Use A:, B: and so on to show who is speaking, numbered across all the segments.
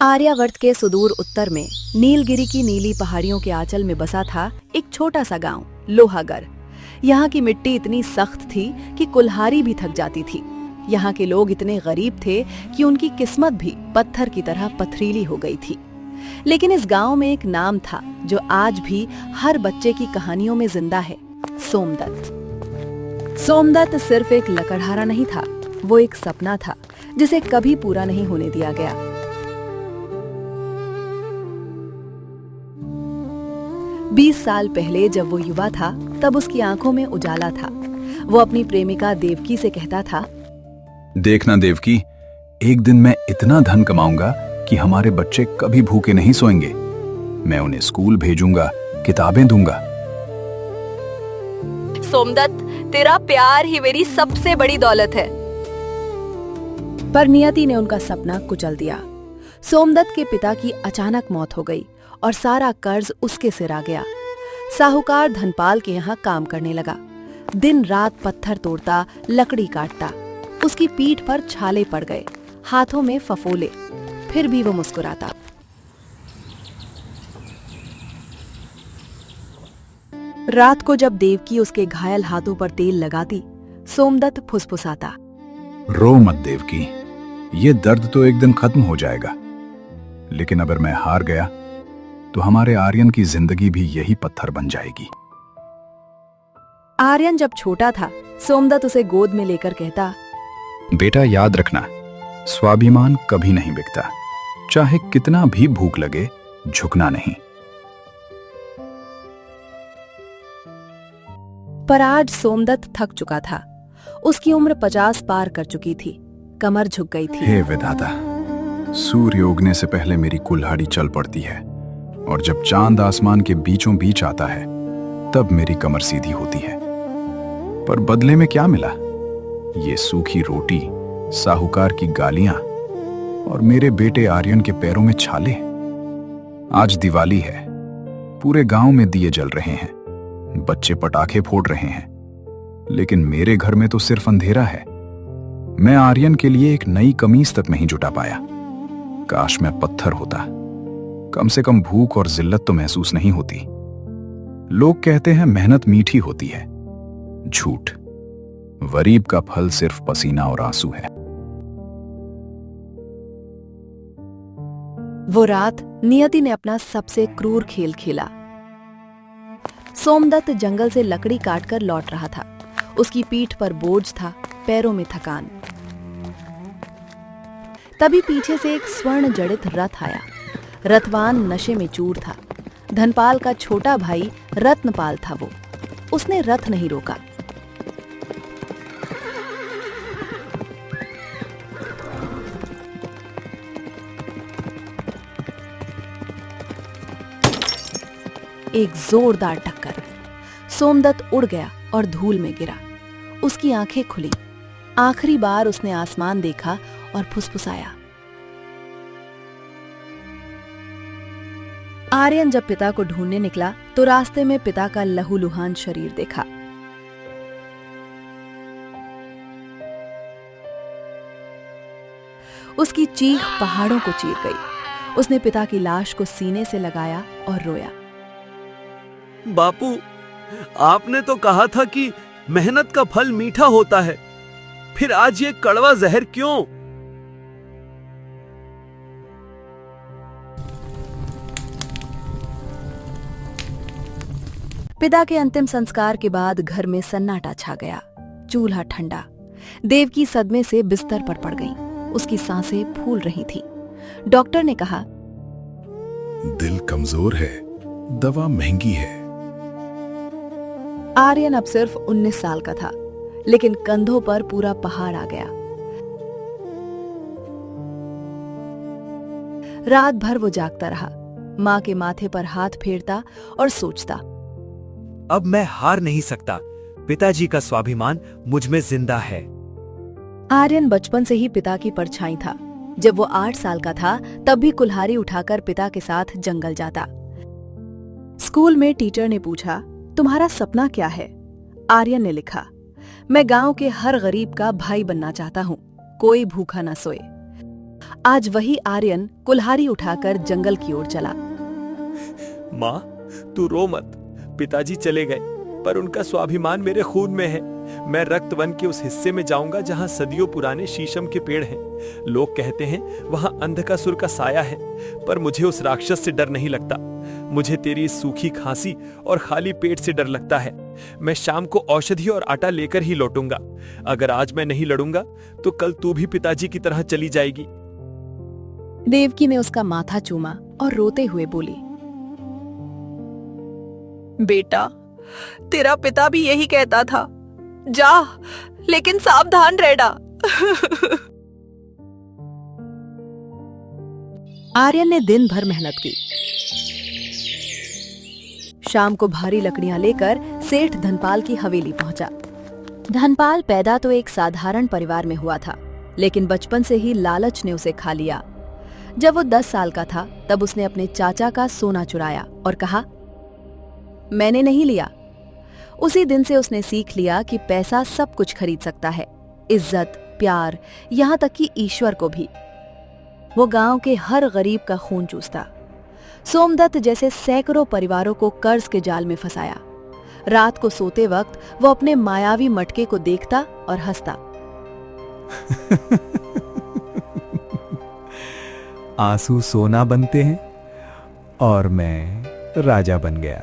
A: आर्यावर्त के सुदूर उत्तर में नीलगिरी की नीली पहाड़ियों के आंचल में बसा था एक छोटा सा गांव लोहागढ़। यहाँ की मिट्टी इतनी सख्त थी कि कुल्हाड़ी भी थक जाती थी। यहाँ के लोग इतने गरीब थे कि उनकी किस्मत भी पत्थर की तरह पथरीली हो गई थी। लेकिन इस गांव में एक नाम था जो आज भी हर बच्चे की कहानियों में जिंदा है, सोमदत्त। सोमदत्त सिर्फ एक लकड़हारा नहीं था, वो एक सपना था जिसे कभी पूरा नहीं होने दिया गया। 20 साल पहले जब वो युवा था तब उसकी आंखों में उजाला था। वो अपनी प्रेमिका देवकी से कहता था,
B: देखना देवकी, एक दिन मैं इतना धन कमाऊंगा कि हमारे बच्चे कभी भूखे नहीं सोएंगे। मैं उन्हें स्कूल भेजूंगा, किताबें दूंगा।
A: सोमदत्त, तेरा प्यार ही मेरी सबसे बड़ी दौलत है। पर नियति ने उनका सपना कुचल दिया। सोमदत्त के पिता की अचानक मौत हो गई और सारा कर्ज उसके सिर आ गया। साहूकार धनपाल के यहाँ काम करने लगा। दिन रात पत्थर तोड़ता, लकड़ी काटता। उसकी पीठ पर छाले पड़ गए, हाथों में फफोले, फिर भी वो मुस्कुराता। रात को जब देवकी उसके घायल हाथों पर तेल लगाती, सोमदत्त फुसफुसाता,
B: रो मत देवकी, ये दर्द तो एक दिन खत्म हो जाएगा। लेकिन अगर मैं हार गया तो हमारे आर्यन की जिंदगी भी यही पत्थर बन जाएगी।
A: आर्यन जब छोटा था, सोमदत्त उसे गोद में लेकर कहता,
B: बेटा याद रखना, स्वाभिमान कभी नहीं बिकता। चाहे कितना भी भूख लगे, झुकना नहीं।
A: पर आज सोमदत्त थक चुका था। उसकी उम्र 50 पार कर चुकी थी, कमर झुक गई थी।
B: हे विधाता, सूर्य उगने से पहले मेरी कुल्हाड़ी चल पड़ती है और जब चांद आसमान के बीचों बीच आता है तब मेरी कमर सीधी होती है। पर बदले में क्या मिला? ये सूखी रोटी, साहूकार की गालियां और मेरे बेटे आर्यन के पैरों में छाले। आज दिवाली है, पूरे गांव में दिए जल रहे हैं, बच्चे पटाखे फोड़ रहे हैं, लेकिन मेरे घर में तो सिर्फ अंधेरा है। मैं आर्यन के लिए एक नई कमीज तक नहीं जुटा पाया। काश मैं पत्थर होता, कम से कम भूख और जिल्लत तो महसूस नहीं होती। लोग कहते हैं मेहनत मीठी होती है। झूठ, गरीब का फल सिर्फ पसीना और आंसू है।
A: वो रात नियति ने अपना सबसे क्रूर खेल खेला। सोमदत्त जंगल से लकड़ी काटकर लौट रहा था। उसकी पीठ पर बोझ था, पैरों में थकान। तभी पीछे से एक स्वर्ण जड़ित रथ आया। रथवान नशे में चूर था। धनपाल का छोटा भाई रत्नपाल था। वो उसने रथ नहीं रोका। एक जोरदार टक्कर। सोमदत्त उड़ गया और धूल में गिरा। उसकी आंखें खुली। आखिरी बार उसने आसमान देखा और फुसफुसाया। आर्यन जब पिता को ढूंढने निकला तो रास्ते में पिता का लहूलुहान शरीर देखा। उसकी चीख पहाड़ों को चीर गई। उसने पिता की लाश को सीने से लगाया और रोया।
C: बापू, आपने तो कहा था कि मेहनत का फल मीठा होता है, फिर आज ये कड़वा जहर क्यों?
A: पिता के अंतिम संस्कार के बाद घर में सन्नाटा छा गया। चूल्हा ठंडा। देवकी सदमे से बिस्तर पर पड़ गई। उसकी सांसें फूल रही थीं। डॉक्टर ने कहा,
D: दिल कमजोर है, दवा महंगी है।
A: आर्यन अब सिर्फ 19 साल का था, लेकिन कंधों पर पूरा पहाड़ आ गया। रात भर वो जागता रहा, माँ के माथे पर हाथ फेरता और सोचता,
C: अब मैं हार नहीं सकता। पिताजी का स्वाभिमान मुझ में जिंदा है।
A: आर्यन बचपन से ही पिता की परछाई था। जब वो 8 साल का था तब भी कुल्हाड़ी उठाकर पिता के साथ जंगल जाता। स्कूल में टीचर ने पूछा, तुम्हारा सपना क्या है? आर्यन ने लिखा, मैं गांव के हर गरीब का भाई बनना चाहता हूँ, कोई भूखा न सोए। आज वही आर्यन कुल्हाड़ी उठाकर जंगल की ओर चला।
C: माँ, तू रो मत। पिताजी चले गए, पर उनका स्वाभिमान मेरे खून में है। मैं रक्त वन के उस हिस्से में जाऊंगा जहां सदियों पुराने शीशम के पेड़ हैं। लोग कहते हैं वहां अंधकासुर का साया है, पर मुझे उस राक्षस से डर नहीं लगता। मुझे तेरी इस सूखी खांसी और खाली पेट से डर लगता है। मैं शाम को औषधि और आटा लेकर ही लौटूंगा। अगर आज मैं नहीं लड़ूंगा तो कल तू भी पिताजी की तरह चली जाएगी।
A: देवकी ने उसका माथा चूमा और रोते हुए बोली, बेटा, तेरा पिता भी यही कहता था, जा, लेकिन सावधान रहना। आर्यन ने दिन भर मेहनत की। शाम को भारी लकड़ियां लेकर सेठ धनपाल की हवेली पहुंचा। धनपाल पैदा तो एक साधारण परिवार में हुआ था, लेकिन बचपन से ही लालच ने उसे खा लिया। जब वो 10 साल का था तब उसने अपने चाचा का सोना चुराया और कहा, मैंने नहीं लिया। उसी दिन से उसने सीख लिया कि पैसा सब कुछ खरीद सकता है, इज्जत, प्यार, यहाँ तक कि ईश्वर को भी। वो गांव के हर गरीब का खून चूसता। सोमदत्त जैसे सैकड़ों परिवारों को कर्ज के जाल में फंसाया। रात को सोते वक्त वो अपने मायावी मटके को देखता और हंसता।
E: आंसू सोना बनते हैं और मैं राजा बन गया।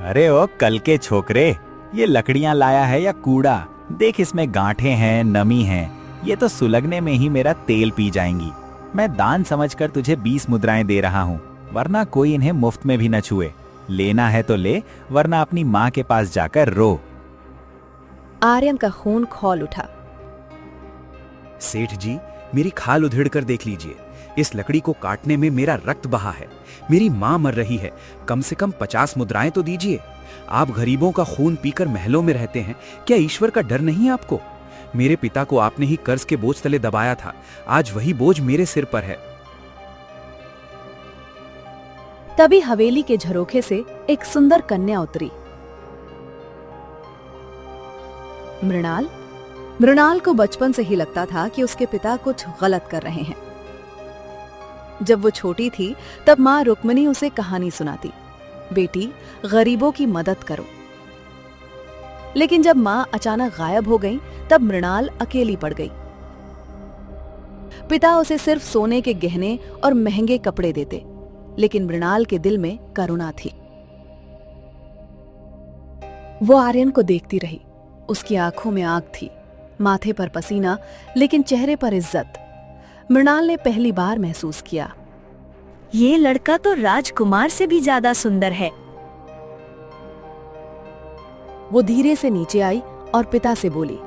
E: अरे ओ कल के छोकरे, ये लकड़ियां लाया है या कूड़ा? देख, इसमें गांठें हैं, नमी है। ये तो सुलगने में ही मेरा तेल पी जाएंगी। मैं दान समझकर तुझे 20 मुद्राएं दे रहा हूँ, वरना कोई इन्हें मुफ्त में भी न छुए। लेना है तो ले, वरना अपनी माँ के पास जाकर रो।
A: आर्यन का खून खौल उठा।
F: सेठ जी, मेरी खाल उधेड़ कर देख लीजिए। इस लकड़ी को काटने में मेरा रक्त बहा है। मेरी माँ मर रही है। कम से कम 50 मुद्राएं तो दीजिए। आप गरीबों का खून पीकर महलों में रहते हैं, क्या ईश्वर का डर नहीं आपको? मेरे पिता को आपने ही कर्ज के बोझ तले दबाया था, आज वही बोझ मेरे सिर पर है।
A: तभी हवेली के झरोखे से एक सुंदर कन्या उतरी। मृणाल। मृणाल को बचपन से ही लगता था कि उसके पिता कुछ गलत कर रहे हैं। जब वो छोटी थी तब माँ रुक्मिणी उसे कहानी सुनाती, बेटी, गरीबों की मदद करो। लेकिन जब माँ अचानक गायब हो गई तब मृणाल अकेली पड़ गई। पिता उसे सिर्फ सोने के गहने और महंगे कपड़े देते, लेकिन मृणाल के दिल में करुणा थी। वो आर्यन को देखती रही। उसकी आंखों में आग थी, माथे पर पसीना, लेकिन चेहरे पर इज्जत। मृणाल ने पहली बार महसूस किया,
G: ये लड़का तो राजकुमार से भी ज्यादा सुंदर है।
A: वो धीरे से नीचे आई और पिता से बोली,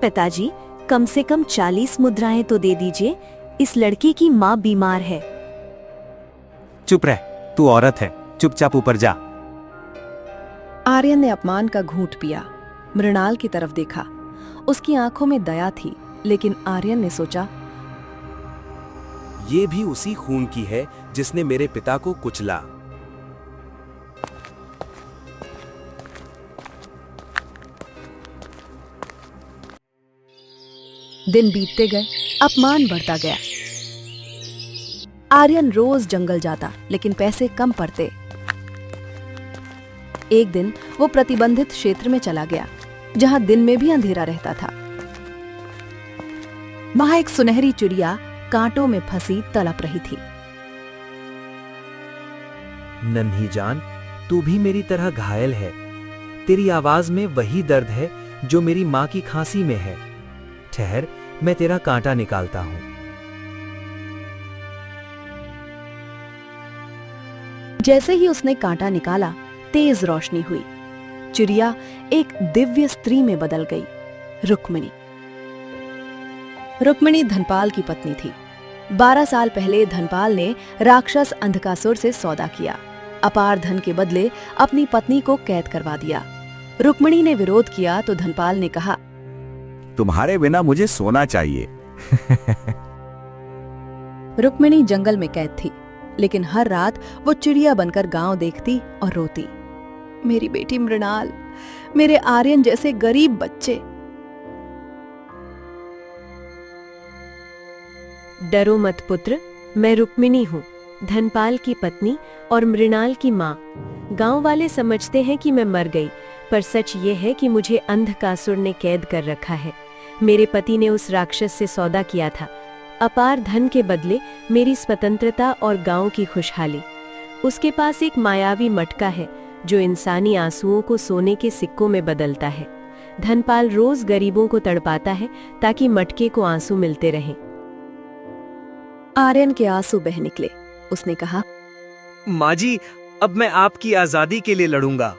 G: पिताजी, कम से कम 40 मुद्राएं तो दे दीजिए। इस लड़की की माँ बीमार है।
E: चुप रह, तू औरत है, चुपचाप ऊपर जा।
A: आर्यन ने अपमान का घूंट पिया। मृणाल की तरफ देखा। उसकी आंखों में दया थी, लेकिन आर्यन ने सोचा,
F: ये भी उसी खून की है जिसने मेरे पिता को कुचला।
A: दिन बीतते गए, अपमान बढ़ता गया। आर्यन रोज जंगल जाता, लेकिन पैसे कम पड़ते। एक दिन वो प्रतिबंधित क्षेत्र में चला गया, जहां दिन में भी अंधेरा रहता था। वहां एक सुनहरी चिड़िया कांटों में फंसी तड़प रही थी।
H: नन्ही जान, तू भी मेरी तरह घायल है। तेरी आवाज में वही दर्द है जो मेरी माँ की खांसी में है। ठहर, मैं तेरा कांटा निकालता हूं।
A: जैसे ही उसने कांटा निकाला, तेज रोशनी हुई। चिड़िया एक दिव्य स्त्री में बदल गई, रुक्मिणी। रुक्मिणी धनपाल की पत्नी थी। 12 साल पहले धनपाल ने राक्षस अंधकासुर से सौदा किया। अपार धन के बदले अपनी पत्नी को कैद करवा दिया। रुक्मिणी ने विरोध किया तो धनपाल ने कहा,
E: तुम्हारे बिना मुझे सोना चाहिए।
A: रुक्मिणी जंगल में कैद थी, लेकिन हर रात वो चिड़िया बनकर गांव देखती और रोती, मेरी बेटी मृणाल, मेरे आर्यन जैसे गरीब बच्चे।
I: डरो मत पुत्र, मैं रुक्मिणी हूँ, धनपाल की पत्नी और मृणाल की माँ। गांव वाले समझते हैं कि मैं मर गई, पर सच ये है कि मुझे अंधकासुर ने कैद कर रखा है। मेरे पति ने उस राक्षस से सौदा किया था, अपार धन के बदले मेरी स्वतंत्रता और गांव की खुशहाली। उसके पास एक मायावी मटका है जो इंसानी आंसुओं को सोने के सिक्कों में बदलता है। धनपाल रोज गरीबों को तड़पाता है ताकि मटके को आंसू मिलते रहें।
A: आर्यन के आंसू बह निकले। उसने कहा,
H: माँ जी, अब मैं आपकी आजादी के लिए लड़ूंगा।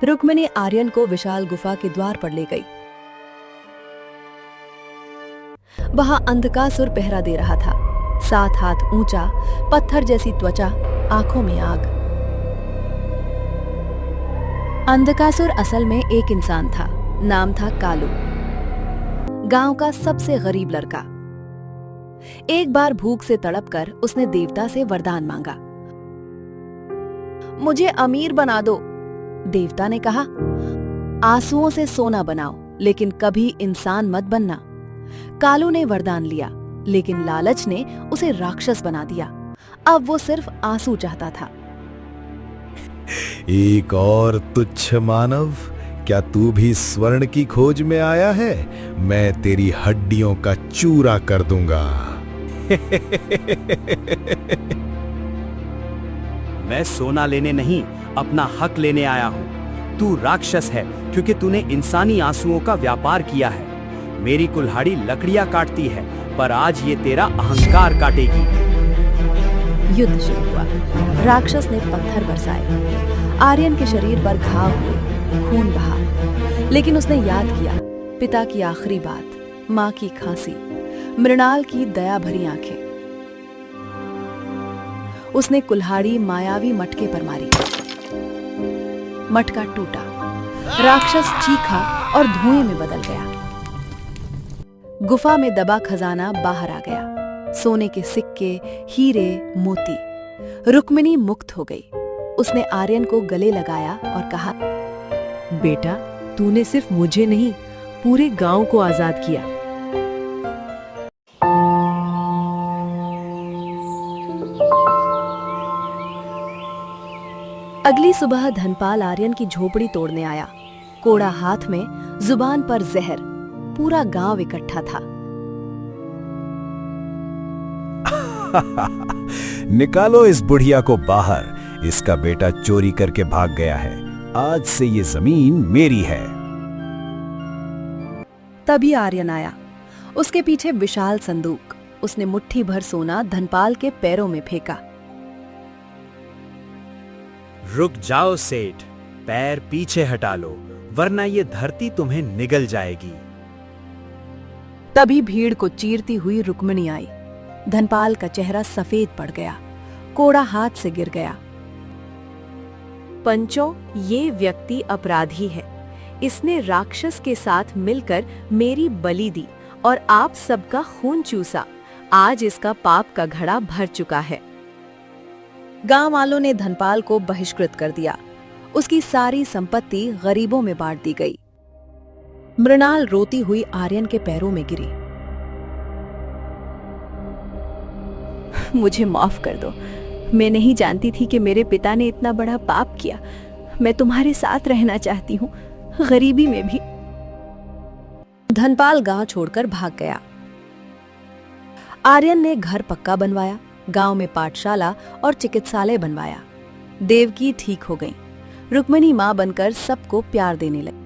A: रुक्मिणी आर्यन को विशाल गुफा के द्वार पर ले गई। वहां अंधकासुर पहरा दे रहा था, 7 हाथ ऊंचा, पत्थर जैसी त्वचा, आंखों में आग। अंधकासुर असल में एक इंसान था, नाम था कालू, गांव का सबसे गरीब लड़का। एक बार भूख से तड़पकर उसने देवता से वरदान मांगा। मुझे अमीर बना दो। देवता ने कहा, आंसुओं से सोना बनाओ, लेकिन कभी इंसान मत बनना। कालू ने वरदान लिया, लेकिन लालच ने उसे राक्षस बना दिया। अब वो सिर्फ आंसू चाहता था।
D: एक और तुच्छ मानव, क्या तू भी स्वर्ण की खोज में आया है? मैं तेरी हड्डियों का चूरा कर दूंगा।
F: मैं सोना लेने नहीं, अपना हक लेने आया हूँ। तू राक्षस है क्योंकि तूने इंसानी आंसुओं का व्यापार किया है। मेरी कुल्हाड़ी लकड़ियां काटती है, पर आज ये तेरा अहंकार काटेगी।
A: युद्ध शुरू हुआ। राक्षस ने पत्थर बरसाए। आर्यन के शरीर पर घाव हुए, खून बहा। लेकिन उसने याद किया पिता की आखिरी बात, माँ की खांसी, मृणाल की दया भरी आंखें। उसने कुल्हाड़ी मायावी मटके पर मारी। मटका टूटा, राक्षस चीखा और धुएं में बदल गया। गुफा में दबा खजाना बाहर आ गया, सोने के सिक्के, हीरे, मोती। रुक्मिणी मुक्त हो गई। उसने आर्यन को गले लगाया और कहा,
I: बेटा, तूने सिर्फ मुझे नहीं, पूरे गांव को आजाद किया।
A: अगली सुबह धनपाल आर्यन की झोपड़ी तोड़ने आया, कोड़ा हाथ में, जुबान पर जहर। पूरा गांव इकट्ठा था।
E: निकालो इस बुढ़िया को बाहर, इसका बेटा चोरी करके भाग गया है। आज से ये जमीन मेरी है।
A: तभी आर्यन आया, उसके पीछे विशाल संदूक। उसने मुट्ठी भर सोना धनपाल के पैरों में फेंका।
F: रुक जाओ सेठ, पैर पीछे हटा लो, वरना ये धरती तुम्हें निगल जाएगी।
A: तभी भीड़ को चीरती हुई रुक्मिणी आई। धनपाल का चेहरा सफेद पड़ गया, कोड़ा हाथ से गिर गया।
I: पंचों, ये व्यक्ति अपराधी है। इसने राक्षस के साथ मिलकर मेरी बलि दी और आप सबका खून चूसा। आज इसका पाप का घड़ा भर चुका है।
A: गांव वालों ने धनपाल को बहिष्कृत कर दिया। उसकी सारी संपत्ति गरीबों में बांट दी गई। मृणाल रोती हुई आर्यन के पैरों में गिरी। मुझे माफ कर दो, मैं नहीं जानती थी कि मेरे पिता ने इतना बड़ा पाप किया। मैं तुम्हारे साथ रहना चाहती हूँ, गरीबी में भी। धनपाल गांव छोड़कर भाग गया। आर्यन ने घर पक्का बनवाया, गांव में पाठशाला और चिकित्सालय बनवाया। देवकी ठीक हो गई। रुक्मिणी मां बनकर सबको प्यार देने लगी।